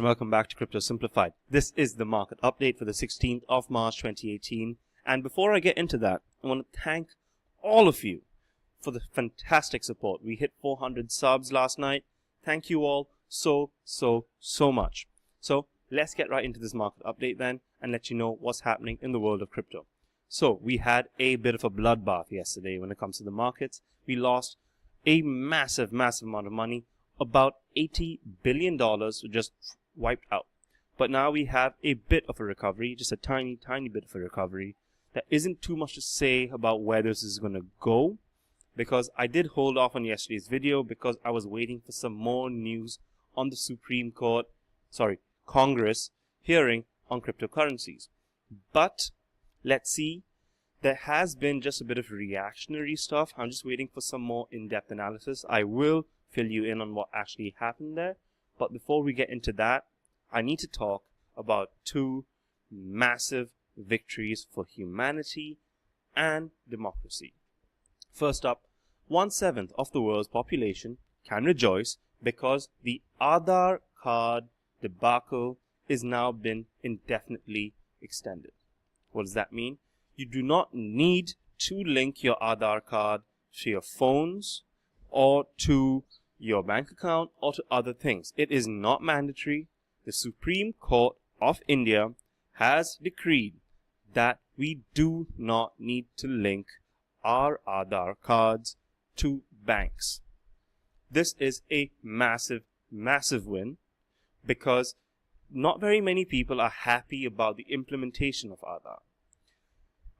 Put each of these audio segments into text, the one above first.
welcome back to Crypto Simplified. This is the market update for the 16th of March 2018. And before I get into that, I want to thank all of you for the fantastic support. We hit 400 subs last night. Thank you all so much. So let's get right into this market update then and let you know what's happening in the world of crypto. So we had a bit of a bloodbath yesterday when it comes to the markets. We lost a massive amount of money. About $80 billion were just wiped out. But now we have a bit of a recovery, just a tiny bit of a recovery. There isn't too much to say about where this is going to go, because I did hold off on yesterday's video because I was waiting for some more news on the Congress hearing on cryptocurrencies. But let's see. There has been just a bit of reactionary stuff. I'm just waiting for some more in-depth analysis. I will fill you in on what actually happened there. But before we get into that, I need to talk about two massive victories for humanity and democracy. First up, 1/7 of the world's population can rejoice because the Aadhar card debacle is now been indefinitely extended. What does that mean? You do not need to link your Aadhar card to your phones or to your bank account or to other things. It is not mandatory. The Supreme Court of India has decreed that we do not need to link our Aadhar cards to banks. This is a massive win because not very many people are happy about the implementation of Aadhar.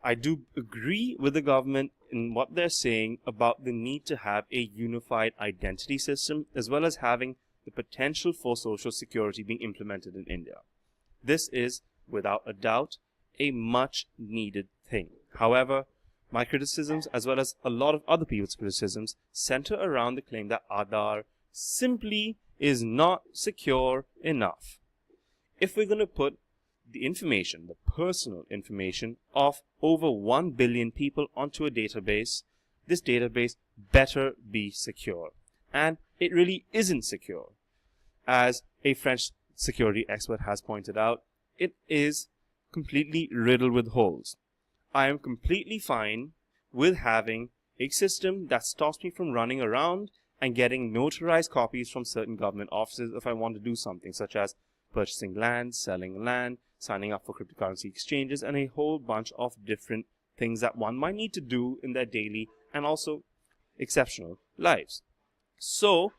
I do agree with the government in what they're saying about the need to have a unified identity system, as well as having the potential for social security being implemented in India. This is, without a doubt, a much needed thing. However, my criticisms, as well as a lot of other people's criticisms, center around the claim that Aadhar simply is not secure enough. If we're going to put the information, the personal information of over 1 billion people onto a database, this database better be secure. And it really isn't secure. As a French security expert has pointed out, it is completely riddled with holes. I am completely fine with having a system that stops me from running around and getting notarized copies from certain government offices if I want to do something, such as purchasing land, selling land, signing up for cryptocurrency exchanges, and a whole bunch of different things that one might need to do in their daily and also exceptional lives. So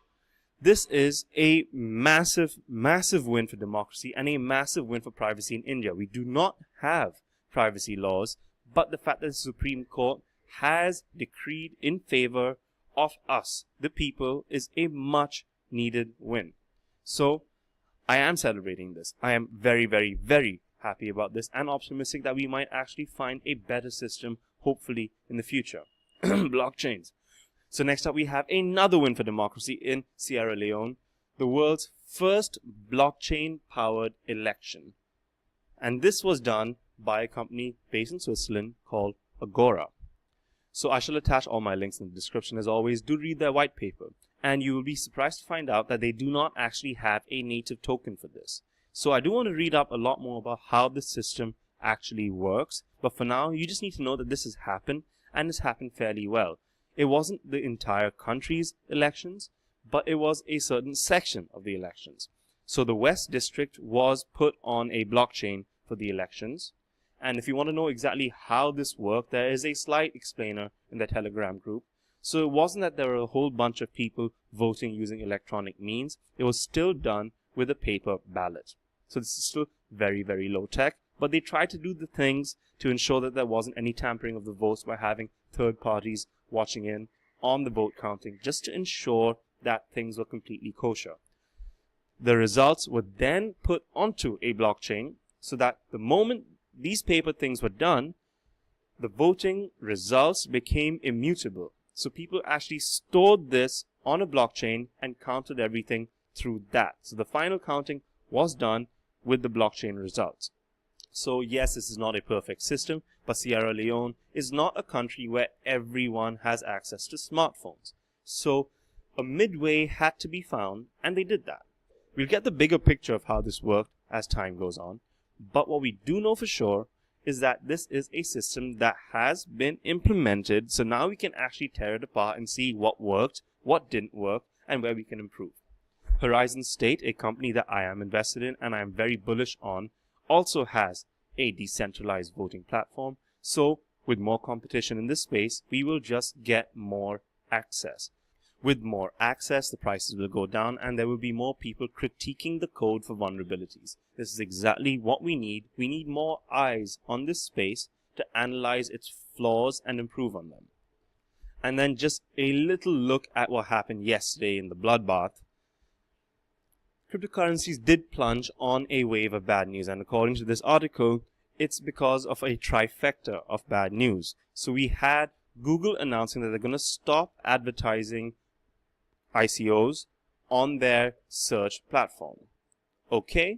this is a massive win for democracy and a massive win for privacy in India. We do not have privacy laws, but the fact that the Supreme Court has decreed in favor of us, the people, is a much needed win. So I am celebrating this. I am very happy about this and optimistic that we might actually find a better system, hopefully, in the future. Blockchains. So next up we have another win for democracy in Sierra Leone, the world's first blockchain-powered election. And this was done by a company based in Switzerland called Agora. So I shall attach all my links in the description as always. Do read their white paper. And you will be surprised to find out that they do not actually have a native token for this. So I do want to read up a lot more about how the system actually works. But for now, you just need to know that this has happened, and it's happened fairly well. It wasn't the entire country's elections, but it was a certain section of the elections. So the West District was put on a blockchain for the elections. And if you want to know exactly how this worked, there is a slide explainer in the Telegram group. So it wasn't that there were a whole bunch of people voting using electronic means. It was still done with a paper ballot. So this is still very low tech, but they tried to do the things to ensure that there wasn't any tampering of the votes by having third parties watching in on the vote counting, just to ensure that things were completely kosher. The results were then put onto a blockchain so that the moment these paper things were done, the voting results became immutable. So people actually stored this on a blockchain and counted everything through that. So the final counting was done with the blockchain results. So yes, this is not a perfect system, but Sierra Leone is not a country where everyone has access to smartphones. So a midway had to be found, and they did that. We'll get the bigger picture of how this worked as time goes on. But what we do know for sure is that this is a system that has been implemented. So now we can actually tear it apart and see what worked, what didn't work, and where we can improve. Horizon State, a company that I am invested in and I am very bullish on, also has a decentralized voting platform. So with more competition in this space, we will just get more access. With more access, the prices will go down and there will be more people critiquing the code for vulnerabilities. This is exactly what we need. We need more eyes on this space to analyze its flaws and improve on them. And then just a little look at what happened yesterday in the bloodbath. Cryptocurrencies did plunge on a wave of bad news, and according to this article, it's because of a trifecta of bad news. So we had Google announcing that they're going to stop advertising ICOs on their search platform. Okay,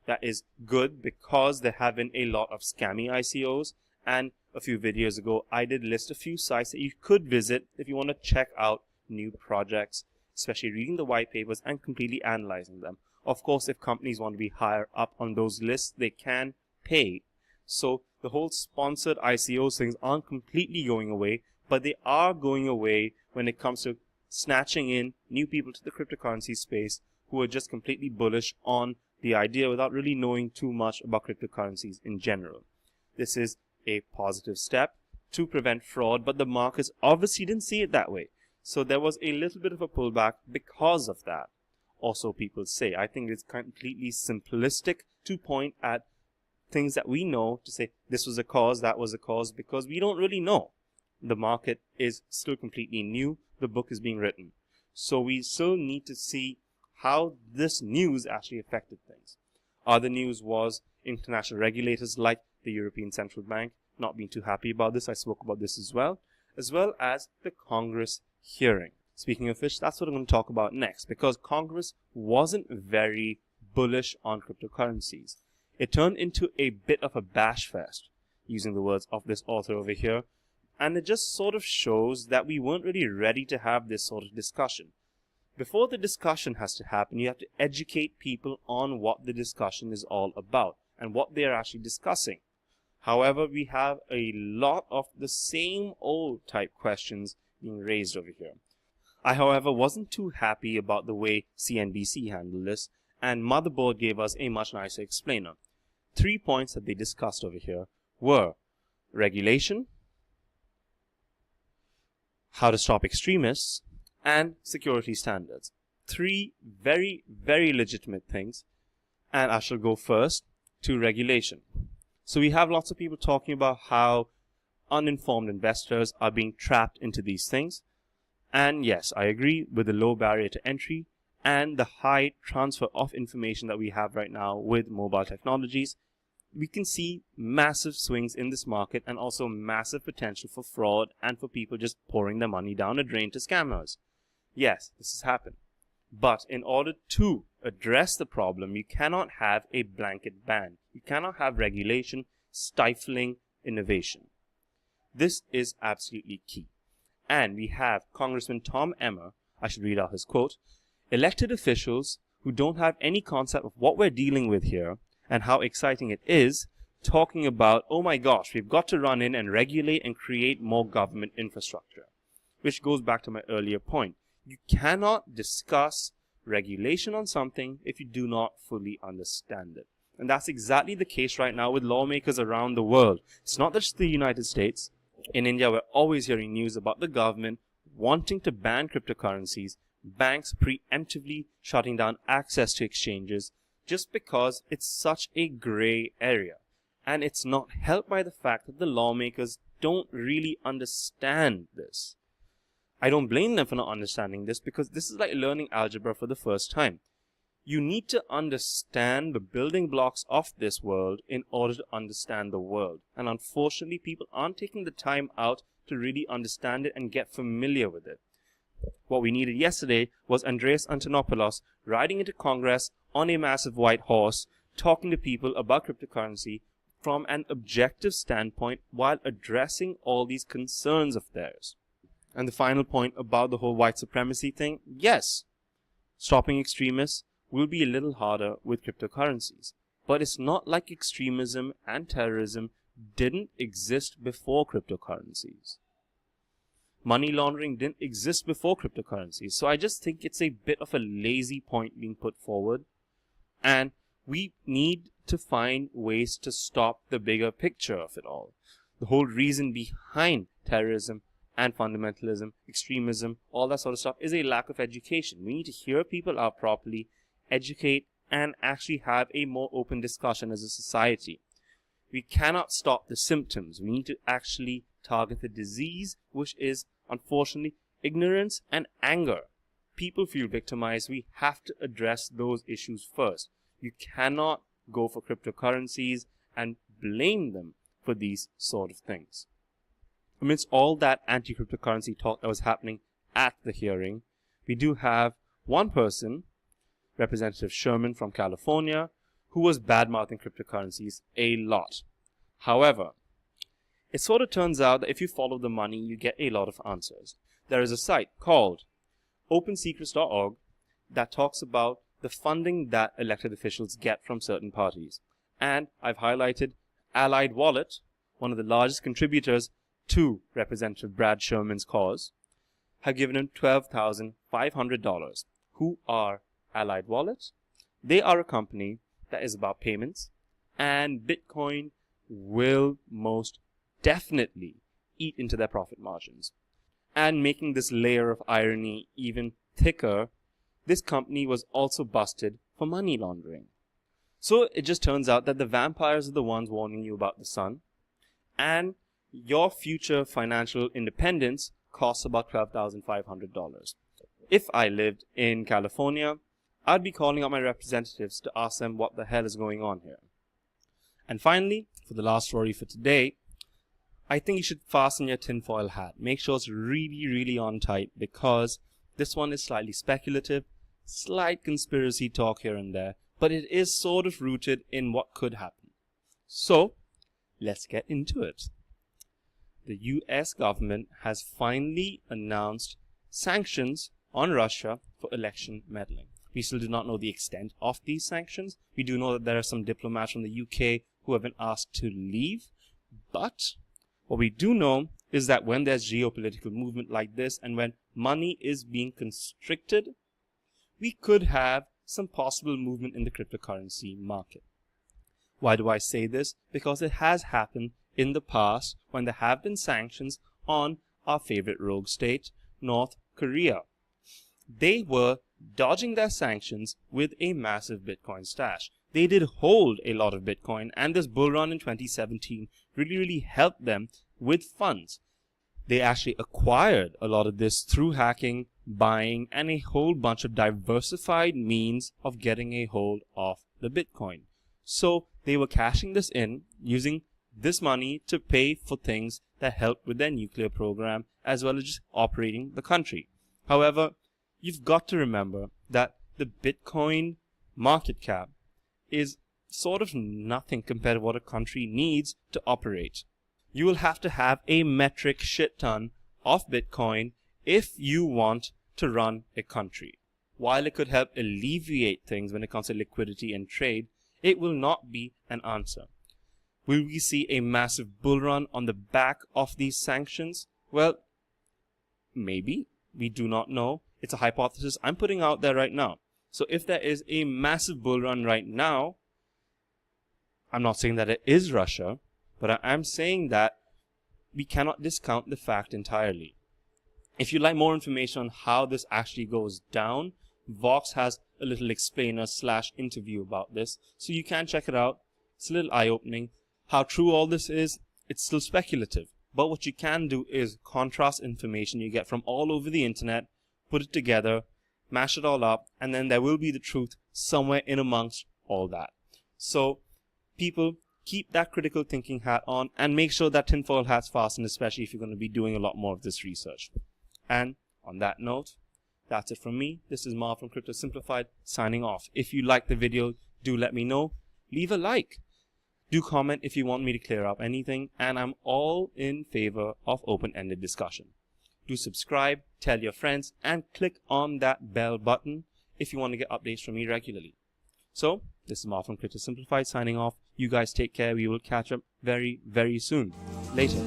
that is good because there have been a lot of scammy ICOs, and a few videos ago I did list a few sites that you could visit if you want to check out new projects, especially reading the white papers and completely analyzing them. Of course, if companies want to be higher up on those lists, they can pay. So the whole sponsored ICOs things aren't completely going away, but they are going away when it comes to snatching in new people to the cryptocurrency space who are just completely bullish on the idea without really knowing too much about cryptocurrencies in general. This is a positive step to prevent fraud, but the markets obviously didn't see it that way. So there was a little bit of a pullback because of that. Also, people say, I think it's completely simplistic to point at things that we know to say this was a cause, that was a cause, because we don't really know. The market is still completely new. The book is being written. So we still need to see how this news actually affected things. Other news was international regulators like the European Central Bank not being too happy about this. I spoke about this as well as the Congress hearing. Speaking of which, that's what I'm going to talk about next, because Congress wasn't very bullish on cryptocurrencies. It turned into a bit of a bash fest, using the words of this author over here, and it just sort of shows that we weren't really ready to have this sort of discussion. Before the discussion has to happen, you have to educate people on what the discussion is all about and what they are actually discussing. However, we have a lot of the same old type questions being raised over here. I, however, wasn't too happy about the way CNBC handled this, and Motherboard gave us a much nicer explainer. 3 points that they discussed over here were regulation, how to stop extremists, and security standards. 3 very, very legitimate things, and I shall go first to regulation. So we have lots of people talking about how uninformed investors are being trapped into these things. And yes, I agree with the low barrier to entry and the high transfer of information that we have right now with mobile technologies. We can see massive swings in this market and also massive potential for fraud and for people just pouring their money down a drain to scammers. Yes, this has happened. But in order to address the problem, you cannot have a blanket ban. You cannot have regulation stifling innovation. This is absolutely key. And we have Congressman Tom Emmer, I should read out his quote, elected officials who don't have any concept of what we're dealing with here and how exciting it is, talking about, oh my gosh, we've got to run in and regulate and create more government infrastructure. Which goes back to my earlier point. You cannot discuss regulation on something if you do not fully understand it. And that's exactly the case right now with lawmakers around the world. It's not just the United States. In India, we're always hearing news about the government wanting to ban cryptocurrencies, banks preemptively shutting down access to exchanges just because it's such a gray area. And it's not helped by the fact that the lawmakers don't really understand this. I don't blame them for not understanding this because this is like learning algebra for the first time. You need to understand the building blocks of this world in order to understand the world. And unfortunately, people aren't taking the time out to really understand it and get familiar with it. What we needed yesterday was Andreas Antonopoulos riding into Congress on a massive white horse, talking to people about cryptocurrency from an objective standpoint while addressing all these concerns of theirs. And the final point about the whole white supremacy thing, yes, stopping extremists will be a little harder with cryptocurrencies. But it's not like extremism and terrorism didn't exist before cryptocurrencies. Money laundering didn't exist before cryptocurrencies. So I just think it's a bit of a lazy point being put forward. And we need to find ways to stop the bigger picture of it all. The whole reason behind terrorism and fundamentalism, extremism, all that sort of stuff is a lack of education. We need to hear people out properly, educate, and actually have a more open discussion as a society. We cannot stop the symptoms. We need to actually target the disease, which is, unfortunately, ignorance and anger. People feel victimized. We have to address those issues first. You cannot go for cryptocurrencies and blame them for these sort of things. Amidst all that anti-cryptocurrency talk that was happening at the hearing, we do have one person, Representative Sherman from California, who was bad-mouthing cryptocurrencies a lot. However, it sort of turns out that if you follow the money, you get a lot of answers. There is a site called OpenSecrets.org that talks about the funding that elected officials get from certain parties. And I've highlighted Allied Wallet, one of the largest contributors to Representative Brad Sherman's cause, have given him $12,500. Who are Allied Wallet? They are a company that is about payments, and Bitcoin will most definitely eat into their profit margins. And making this layer of irony even thicker, this company was also busted for money laundering. So it just turns out that the vampires are the ones warning you about the sun, and your future financial independence costs about $12,500. If I lived in California, I'd be calling up my representatives to ask them what the hell is going on here. And finally, for the last story for today, I think you should fasten your tinfoil hat. Make sure it's really, really on tight, because this one is slightly speculative, slight conspiracy talk here and there, but it is sort of rooted in what could happen. So, let's get into it. The US government has finally announced sanctions on Russia for election meddling. We still do not know the extent of these sanctions. We do know that there are some diplomats from the UK who have been asked to leave. But what we do know is that when there's geopolitical movement like this and when money is being constricted, we could have some possible movement in the cryptocurrency market. Why do I say this? Because it has happened in the past when there have been sanctions on our favorite rogue state, North Korea. They were dodging their sanctions with a massive Bitcoin stash. They did hold a lot of Bitcoin, and this bull run in 2017 really helped them with funds. They actually acquired a lot of this through hacking, buying, and a whole bunch of diversified means of getting a hold of the Bitcoin. So they were cashing this in, using this money to pay for things that helped with their nuclear program, as well as just operating the country. However, you've got to remember that the Bitcoin market cap is sort of nothing compared to what a country needs to operate. You will have to have a metric shit ton of Bitcoin if you want to run a country. While it could help alleviate things when it comes to liquidity and trade, it will not be an answer. Will we see a massive bull run on the back of these sanctions? Well, maybe. We do not know. It's a hypothesis I'm putting out there right now. So if there is a massive bull run right now, I'm not saying that it is Russia, but I am saying that we cannot discount the fact entirely. If you'd like more information on how this actually goes down, Vox has a little explainer / interview about this, so you can check it out. It's a little eye-opening. How true all this is, it's still speculative. But what you can do is contrast information you get from all over the internet, put it together, mash it all up, and then there will be the truth somewhere in amongst all that. So, people, keep that critical thinking hat on and make sure that tinfoil hat's fastened, especially if you're going to be doing a lot more of this research. And on that note, that's it from me. This is Marv from Crypto Simplified signing off. If you like the video, do let me know. Leave a like. Do comment if you want me to clear up anything, and I'm all in favor of open-ended discussion. Do subscribe, tell your friends, and click on that bell button. if you want to get updates from me regularly. So, this is Mark from Crypto Simplified signing off. You guys take care. We will catch up very, very soon. Later.